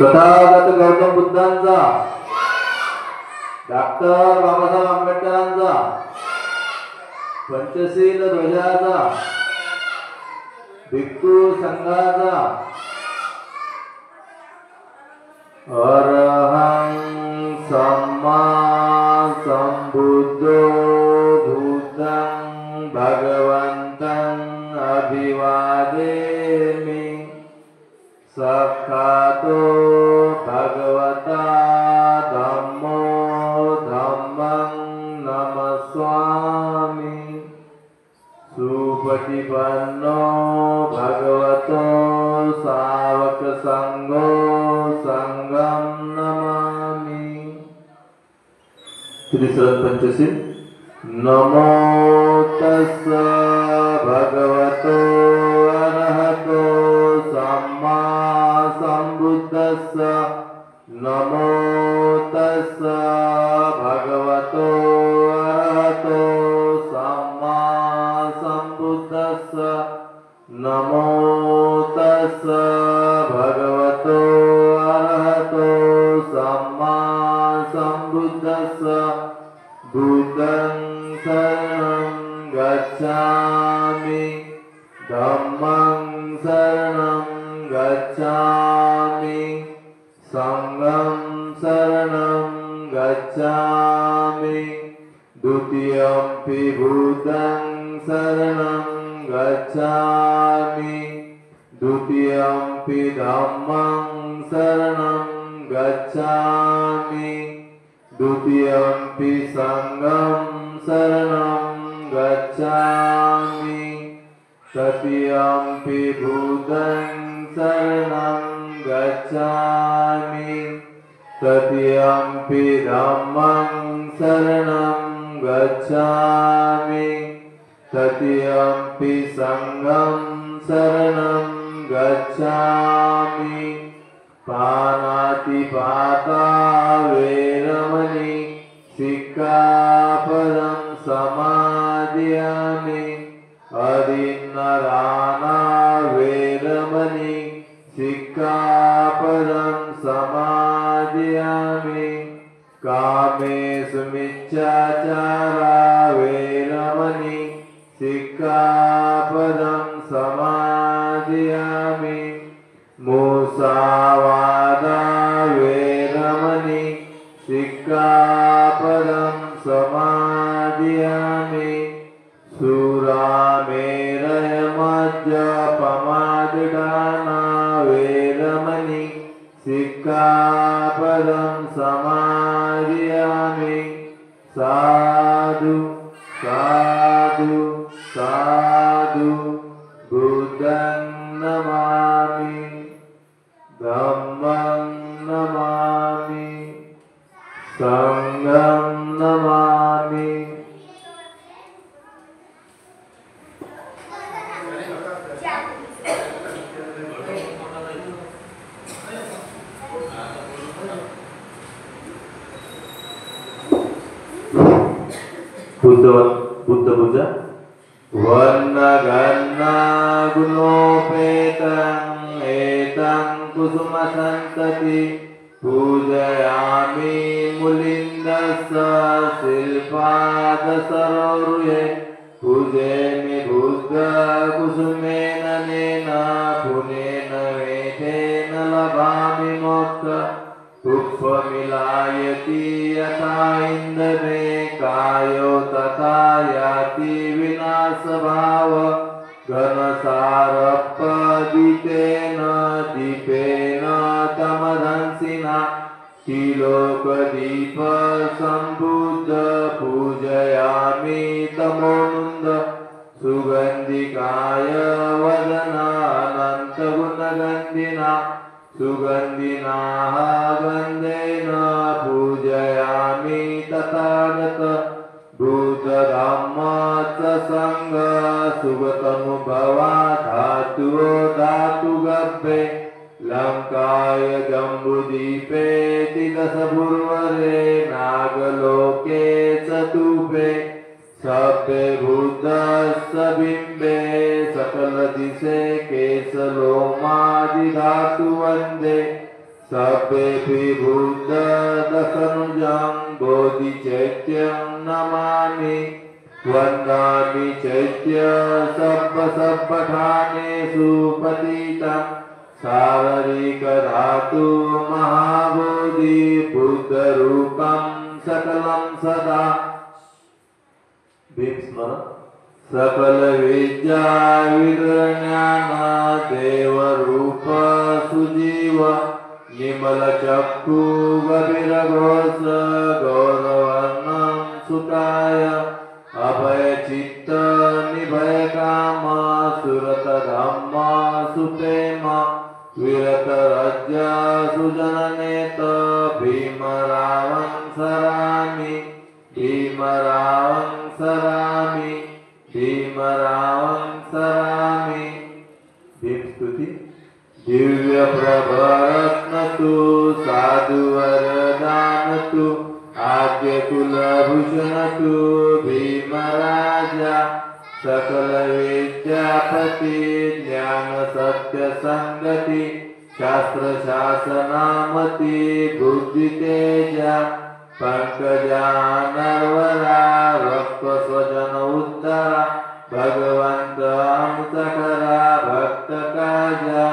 तथागत गौतम बुद्धांचा, डॉक्टर बाबासाहेब आंबेडकरांचा, पंचशील ध्वजाचा, भिक्खू संघाचा, अरहं सम्मा संबुद्धो बुद्धं भगवन्तं अभिवादेमि। साक्षातो भगवता धम्मो धम्मं नमस्वामि। सुपटिपन्नो भगवतो सावक संघो संघं नमामि। त्रिशरण पंचशील। नमो तस्स भगवतो अरहतो सम्मा संबुद्धस्स। नमो तस्स भगवतो अरहतो सम्मा संबुद्धस्स। नमो तस्स भगवतो अरहतो सम्मा संबुद्धस्स। बुद्धं शरणं गच्छामि, धम्मं शरणं गच्छामि, संघं शरणं गच्छामि। द्वितीयंपि बुद्धं शरणं गच्छामि, द्वितीयंपि धम्मं शरणं गच्छामि, द्वितीयंपि संघं शरणं गच्छामि, तृतीयंपि बुद्धं शरणं गच्छामि, तृतीयंपि धम्मं शरणं गच्छामि, तृतीयंपि संघं शरणं गच्छामि। पानातिपाता वेरमणि सिक्खापदं समादयामि। अदिन्नदाना वेरमणि सिक्खापदं समादयामि। कामेषु मिच्छाचारा वेरमणि सिक्खापदं समादयामि। मुसावादा वेरमणि सिक्खापदं समादयामि। सुरामेरयमद्यपमाददाना वेरमणि सिक्खापदं समादयामि। साधु साधु साधु बुद्धं नमामि, धम्मं नमामि, संघं नमामि। बुद्ध पूजा। वन्नगन्ना गुणोपेतं एतं कुसुमसन्तति पूजयामि मुलिन्दस्य शिल्पादसरोरुहे। पूजयामि बुद्ध कुसुमेन नेन पुनेन वेदेन लभामि मोक्षं। पुष्पमिलायति यथा इन्द्रे कायो तथा याति विनाशभाव। घनसारपदितेन दीपेन तमदंसिना त्रिलोकदीप संबुद्ध पूजयामि तमोनुन्द। सुगन्धिकाय वदना अनन्तगुणगन्धिना सुगन्धिनाः गन्धेन पूजयामि तथागत। बुद्धधम्म च संघ सुगतमुभवा धातुो धातुगर्भे। लङ्काय जम्बुदीपे तिदशपूर्वरे नागलोके चतुर्भे। सभ्ये बुद्धस्य बिम्बे सकलदिशे केशलोमादिधातु वन्दे। सभ्येऽपि बुद्धदशनुजं बोधिचैत्यं नमामि वन्दामि चैत्य सब्बठानेषु पतितं सावरिकधातु महाबोधि बुद्धरूपं सकलं सदा भीमस्मरण सकल विद्या विज्ञान देवरूप सुजीव निर्मल चक्षु गभीर घोष गौरवर्णं सुताय अभय चित्त निभय काम सुरत धम्म सुप्रेम विरत राज्य सुजन नेत भीम रावं सरामि भीम रावं सरामि भीम रावं सरामि। भीम स्तुति दिव्य प्रभरत्न तु साधु वरदान तु आद्य कुलभूषण तु भीम राजा सकल विद्यापति ज्ञान सत्य संगति शास्त्र शासनामति बुद्धि तेजा पंकजा नरवरा रक्त स्वजन उद्धरा भगवंत अमृतकरा भक्त काजा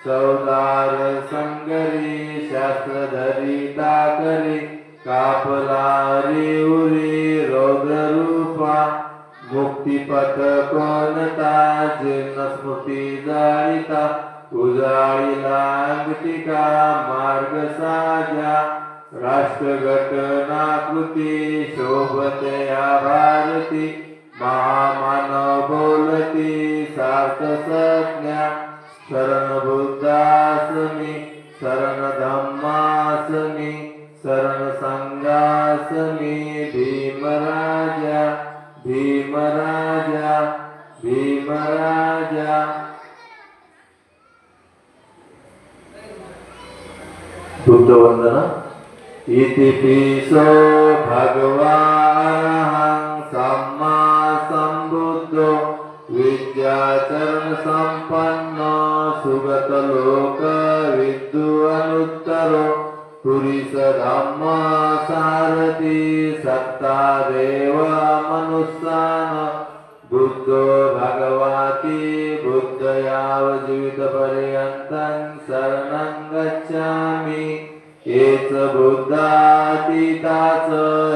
चौदार संगरी शास्त्रधरी दाकरी कापलारी उरी रौद्र रूपा मुक्तिपथ कोणता जीर्ण स्मृती जाळिता उजाळीला अंगटिका मार्ग साजा राष्ट्रघटनाकृती शोभतया भारती महामानव बोलती सार्थ संज्ञा शरण बुद्धासमी शरण धम्मासमी शरण संघासमी भीमराजा भीमराजा भीमराजा। बुद्ध वंदना इति पिसो भगवान् सम्मा सम्बुद्धो विद्याचरण संपन्नो सुगत लोक विद्दु अनुत्तरो पुरुष धम्म सारथि सत्ता देव मनुष्यान बुद्धो भगवती बुद्धयाव जीवित पर्यन्तं शरणं गच्छामि एच बुद्धातीताच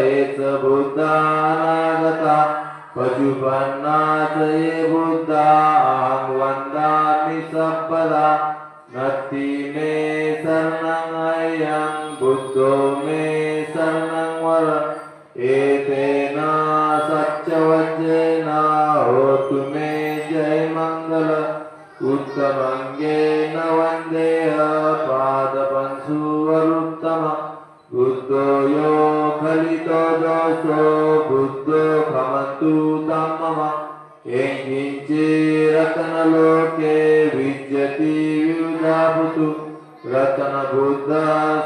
एच बुद्धानागता पशुपन्नाच ये बुद्धा अहं वन्दामि सर्वदा नत्ति मे शरणं अयं बुद्धो मे शरणं वर एतेन सत्यवचेन होतु मे जय मंगल उत्तमंगेन वन्देह पादपंशुवरुत्तम बुद्धो यो खलितो दोषो बुद्धो खमन्तु तं मम येङ्किञ्चे रत्नलोके विद्यति विविधाभूतु रत्नबुद्ध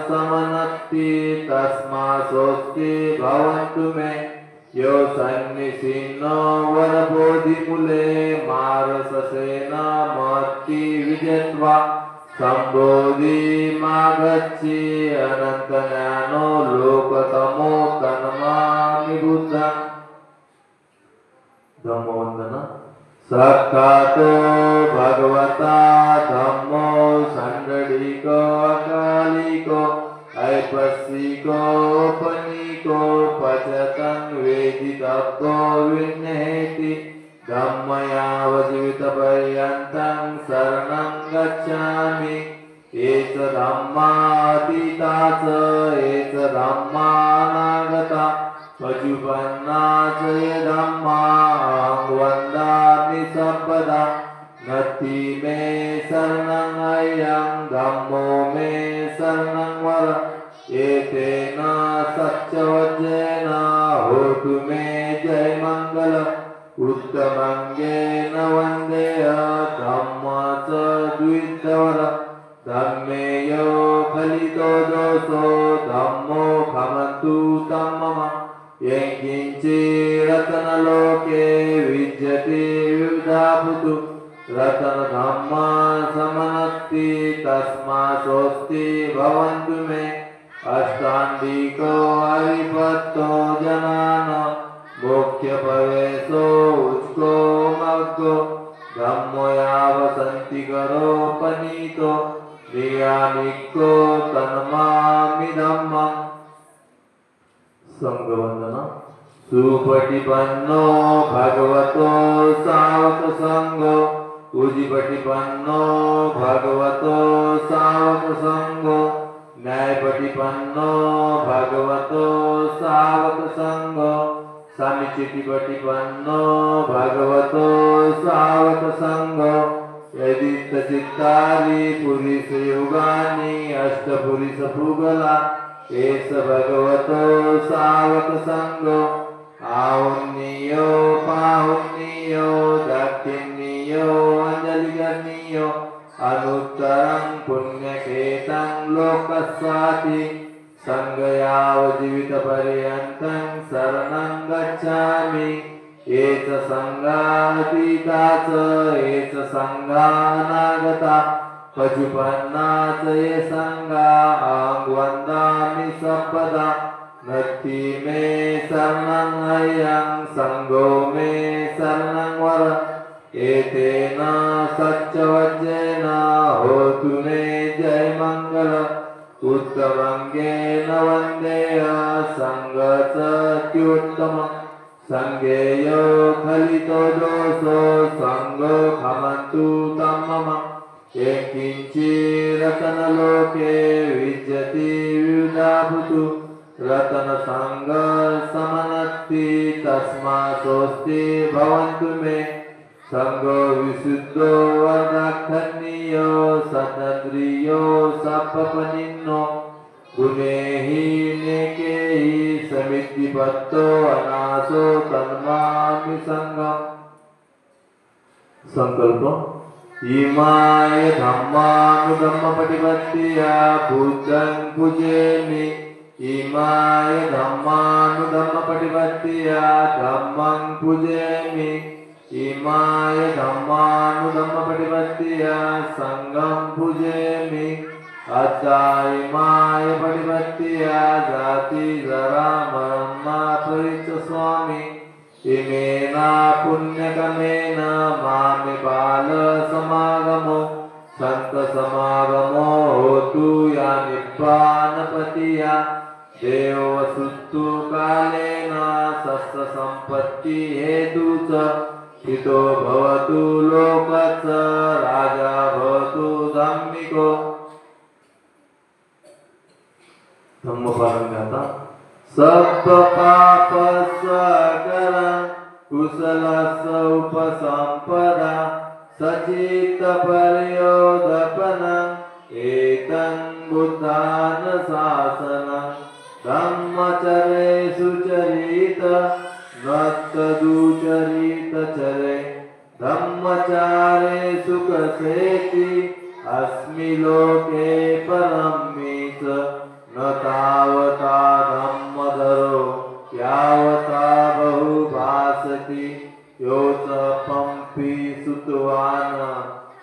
समनत्ति तस्मात्स्वस्ति भवन्तु मे यो सन्निसिन्नो वरबोधिमूले मारससेन महत्ति विजयत्वा संबोधि मागच्छि अनन्तज्ञानो लोकतमो तन्मामि बुद्धम्। धम्मवन्दना साक्षातो भगवता धम्मो संगडिको अकालिको ऐपस्सिको पनिको पचतं वेदितत्तो विन्नेति धम्मयाव जीवितपर्यन्तं शरणं गच्छामि एष धम्मातीताच एष धम्मानागता पशुपन्ना च ये धम्मा अहं वन्दामि सर्वदा नत्ति मे शरणं अयं धम्मो मे शरणं वर एतेन सत्यवचेन होतु मे जय मंगल उत्तमंगेन वन्देह धम्म च द्वितवर धम्मे यो फलितो दोषो धम्मो खमन्तु तं मम येङ्किञ्चे रत्नलोके विद्यते विविधाभूतु रत्नधम्म समनत्ति तस्मा स्वस्ति भवन्तु मे अष्टाङ्गिको हरिभक्तो जनान मुख्य प्रवेशो उच्को मग्गो धम्मो यावसन्ति करो पनीतो नियानिको तन्मामि धम्मम् संघवंदना सुपटिपन्नो भगवतो सावक संघो उजिपटिपन्नो भगवतो सावक संघो न्यायपटिपन्नो भगवतो सावक संघो समिचितिपटिपन्नो भगवतो सावक संघो यदितचित्तानि पुरुषयुगानि अष्टपुरुषभुगला एस भगवतो सावक संघो आहुन्नियो पाहुन्नियो दक्षिणियो अंजलिकर्णियो अनुत्तरं पुण्यकेतं लोकस्वाति संगयावजीवितपर्यन्तं शरणं गच्छामि एच संगातीताच एच संगानागता पशुपन्नाच ये संगा वन्दामि सपदा नत्थि मे शरणं अयं संगो मे शरणं वर एतेन सच्चवज्जेन होतु मे जय मंगल उत्तमंगेन वन्देय संगसत्युत्तम संगेयो खलितो दोषो संगो खमन्तु तं मम रतनलोके विद्यते विविधाभूतु रतनसंग समनत्ति तस्मा स्वस्ति भवन्तु मे संगो विशुद्धो वरदाखन्नियो सतन्द्रियो सपपनिन्नो गुणेहि नेकेहि समितिपत्तो अनासो तन्मामि संगम् संकल्प इमाय धम्मानुधम्मपटिपत्तिया बुद्धं पूजयामि इमाय धम्मानुधम्मपटिपत्तिया धम्मं पूजयामि इमाय धम्मानुधम्मपटिपत्तिया संघं पूजयामि अद्धा इमाय पटिपत्तिया जाति जरा मरणं परिच स्वामी इमेना पुण्यकमेन मामे बाल समागमो संत समागमो होतु या निब्बानपतिया देवसुत्तु कालेन सस्य संपत्ति हेतु च हितो भवतु लोकच राजा भवतु धम्मिको धम्मपालन गाता सब पाप सकर कुशलस उपसंपदा सचित पर्योदपन एतं बुद्धान शासन धम्मचरे सुचरित नत्तदुचरित चरे धम्मचारे सुखसेति अस्मि लोके परम्मीच न तावता धम्मधरो यावता बहुभासति यो च पंपि सुतवान्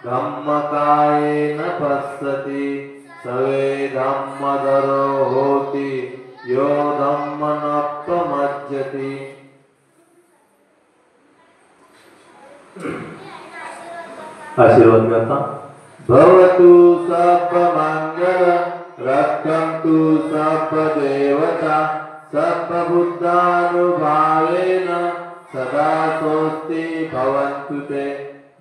धम्मकायेन पश्यति सवे धम्मधरो होति यो धम्मनप्पमज्जति आशीर्वाद करता भवतु सर्वमंगल रक्षन्तु सर्वदेवता सर्वबुद्धानुभावेन सदा स्वस्ति भवन्तु ते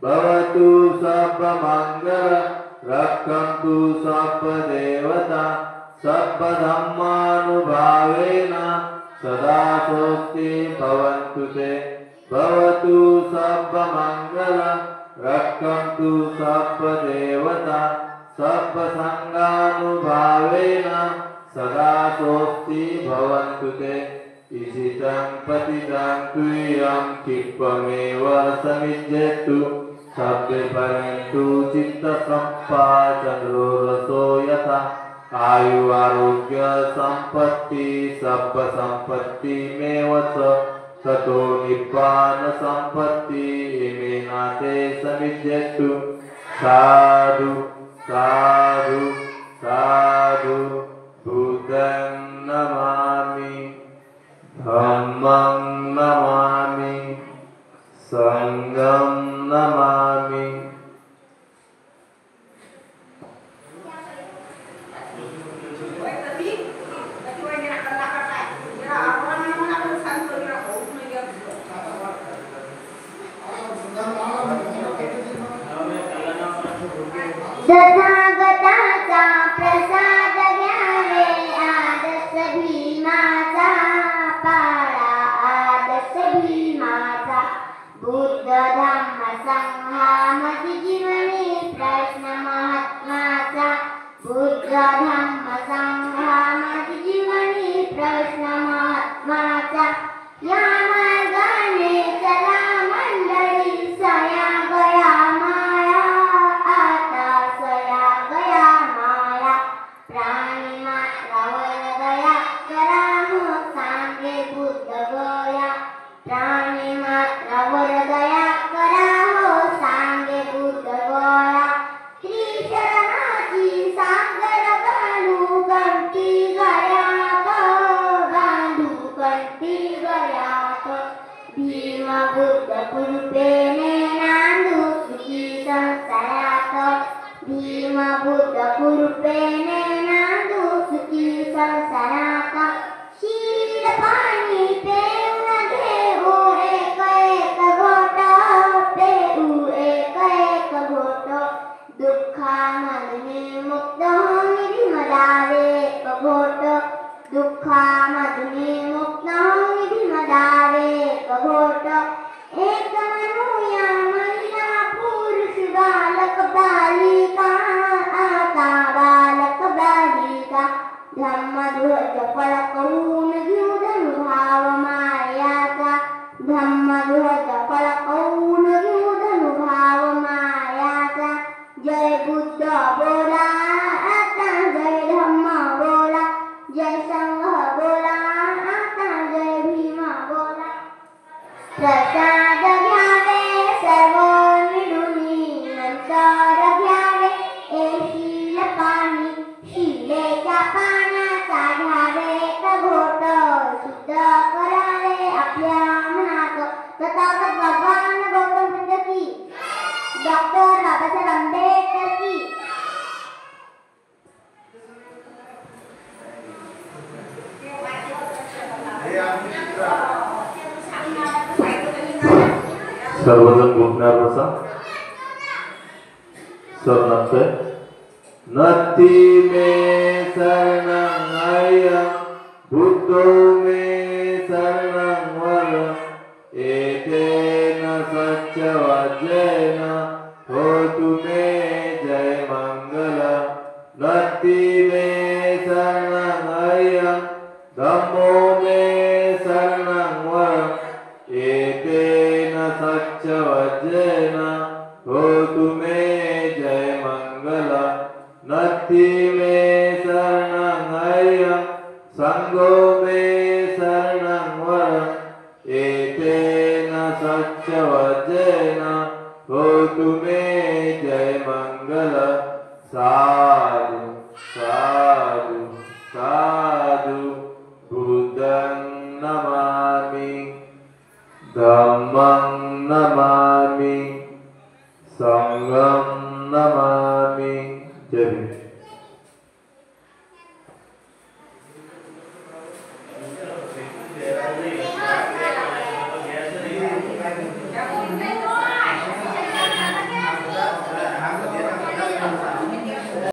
भवतु सर्वमंगल रक्षन्तु सर्वदेवता सर्वधर्मानुभावेन सदा स्वस्ति भवन्तु ते भवतु सर्वमंगल रक्षन्तु सर्वदेवता सर्वसंगानुभावेन सदा स्वस्ति भवन्तु ते इशितं पतितं तुयं क्षिप्पमेव समिज्यतु सभ्ये परन्तु चित्तसम्पाचन्द्रो रसो यथा आयु आरोग्य संपत्ति सर्वसंपत्तिमेव च ततो निब्बान संपत्ति इमेनाते समिज्यतु साधु साधु साधु बुद्धं नमामि धम्मं नमामि संघं नमामि। तथागताचा प्रसाद घ्यावे आदर्श भीमाचा पाळा आदर्श भीमाचा बुद्ध धम्म संघामधि जीवनी प्रश्न महात्माचा बुद्ध धम्म संघामधि जीवनी प्रश्न महात्माचा या मार्गाने चला मंडळी सया गया माया आता सया गया माया प्राणी मात्रावर गया करा हो सांगे बुद्ध गया प्राणी मात्रावर गया करा हो सांगे बुद्ध गया त्रिशरणाची सागर बांधू कंठी गळ्यात बांधू कंठी गळ्यात भीम बुद्ध कृपेने नांदू सुखी संसारात भीम बुद्ध कृपेने नांदू सुखी संसारात शील पाणी पेऊन घेऊ एक एक घोट पेऊ एक एक घोट दुःखामधून मुक्त होऊन भीमदावे एक घोट दुःखामधून मुक्त होऊन भीमदावे एक घोट एक म्हणूया महिला पुरुष बालक बालिका आता बालक बालिका धम्मध्वज फळकवून घेऊ धनुभाव मायाचा धम्मध्वज फळकवून घेऊ धनुभाव मायाचा जय बुद्ध बोला आता जय धम्म बोला जय संघ बोला आता जय भीम बोला प्रसाद घ्यावे सर्व मिळून नंतर घ्यावे शील पाणी शिलेच्या पाण्याचा घ्यावे एक घोट शुद्ध करावे आपल्या मनात तथागत भगवान गौतम बुद्ध की डॉक्टर बाबासाहेब आंबेडकर की सर्वजण घुटण्यावर बसा। सर नमस्ते। नत्थि में शरणं अयं बुद्धो में शरणं वर एतेन सत्यवचनेन होतु मे जय मंगल। नत्थि में शरणं अयं धम्मो में शरणं वर एतेन सत्यवचनेन होतु मे जय मंगल। नत्थि में शरणं अयं संघो